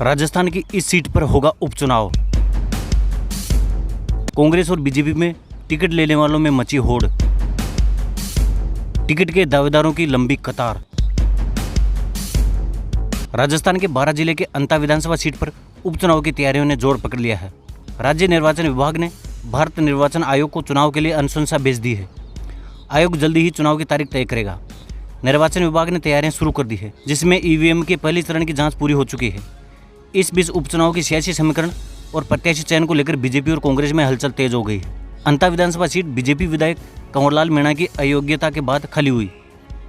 राजस्थान की इस सीट पर होगा उपचुनाव। कांग्रेस और बीजेपी में टिकट लेने वालों में मची होड़। टिकट के दावेदारों की लंबी कतार। राजस्थान के 12 जिले के अंता विधानसभा सीट पर उपचुनाव की तैयारियों ने जोर पकड़ लिया है। राज्य निर्वाचन विभाग ने भारत निर्वाचन आयोग को चुनाव के लिए अनुशंसा भेज दी है। आयोग जल्दी ही चुनाव की तारीख तय करेगा। निर्वाचन विभाग ने तैयारियां शुरू कर दी है, जिसमें ईवीएम के पहले चरण की जांच पूरी हो चुकी है। इस बीच उपचुनाव की सियासी समीकरण और प्रत्याशी चयन को लेकर बीजेपी और कांग्रेस में हलचल तेज हो गई है। अंता विधानसभा सीट बीजेपी विधायक कंवरलाल मीणा की अयोग्यता के बाद खाली हुई।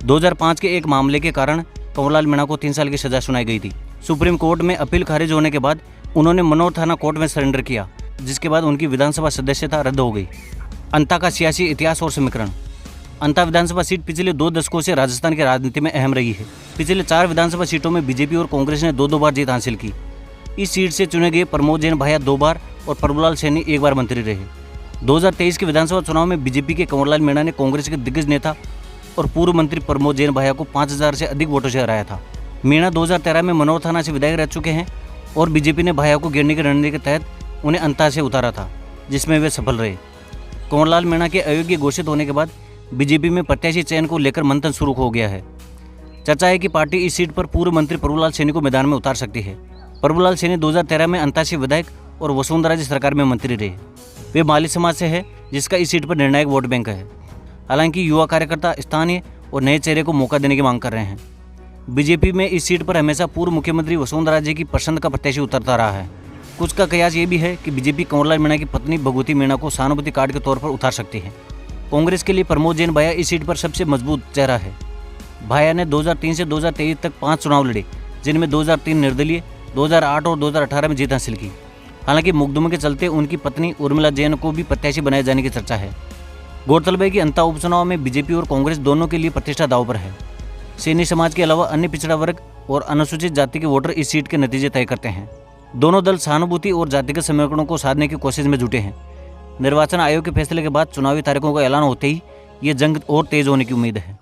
2005 के एक मामले के कारण कंवरलाल मीणा को 3 साल की सजा सुनाई गई थी। सुप्रीम कोर्ट में अपील खारिज होने के बाद उन्होंने मनोर थाना कोर्ट में सरेंडर किया, जिसके बाद उनकी विधानसभा सदस्यता रद्द हो गई। अंता का सियासी इतिहास और समीकरण। अंता विधानसभा सीट पिछले 2 दशकों से राजस्थान की राजनीति में अहम रही है। पिछले 4 विधानसभा सीटों में बीजेपी और कांग्रेस ने 2-2 बार जीत हासिल की। इस सीट से चुने गए प्रमोद जैन भाया 2 बार और प्रभुलाल सैनी 1 बार मंत्री रहे। 2023 के विधानसभा चुनाव में बीजेपी के कंवरलाल मीणा ने कांग्रेस के दिग्गज नेता और पूर्व मंत्री प्रमोद जैन भाया को 5000 से अधिक वोटों से हराया था। मीणा 2013 में मनोर थाना से विधायक रह चुके हैं और बीजेपी ने भाया को गिरने की रणनीति के तहत उन्हें अंता से उतारा था, जिसमें वे सफल रहे। कंवरलाल मीणा के अयोग्य घोषित होने के बाद बीजेपी में प्रत्याशी चयन को लेकर मंथन शुरू हो गया है। चर्चा है कि पार्टी इस सीट पर पूर्व मंत्री प्रभुलाल सैनी को मैदान में उतार सकती है। प्रभुलाल सैनी 2013 में अंता से विधायक और वसुंधरा जी सरकार में मंत्री रहे। वे माली समाज से है, जिसका इस सीट पर निर्णायक वोट बैंक है। हालांकि युवा कार्यकर्ता स्थानीय और नए चेहरे को मौका देने की मांग कर रहे हैं। बीजेपी में इस सीट पर हमेशा पूर्व मुख्यमंत्री वसुंधरा जी की पसंद का प्रत्याशी उतरता रहा है। कुछ का कयास ये भी है कि बीजेपी कंवरलाल मीणा की पत्नी भगवती मीणा को सहानुभूति कार्ड के तौर पर उतार सकती है। कांग्रेस के लिए प्रमोद जैन भाया इस सीट पर सबसे मजबूत चेहरा है। भाया ने 2003 से 2023 तक 5 चुनाव लड़े, जिनमें 2003 निर्दलीय, 2008 और 2018 में जीत हासिल की। हालांकि मुकदमे के चलते उनकी पत्नी उर्मिला जैन को भी प्रत्याशी बनाए जाने की चर्चा है। गौरतलब है कि अंता उपचुनाव में बीजेपी और कांग्रेस दोनों के लिए प्रतिष्ठा दांव पर है। सैनी समाज के अलावा अन्य पिछड़ा वर्ग और अनुसूचित जाति के वोटर इस सीट के नतीजे तय करते हैं। दोनों दल सहानुभूति और जातिगत समीकरणों को साधने की कोशिश में जुटे हैं। निर्वाचन आयोग के फैसले के बाद चुनावी तारीखों का ऐलान होते ही ये जंग और तेज होने की उम्मीद है।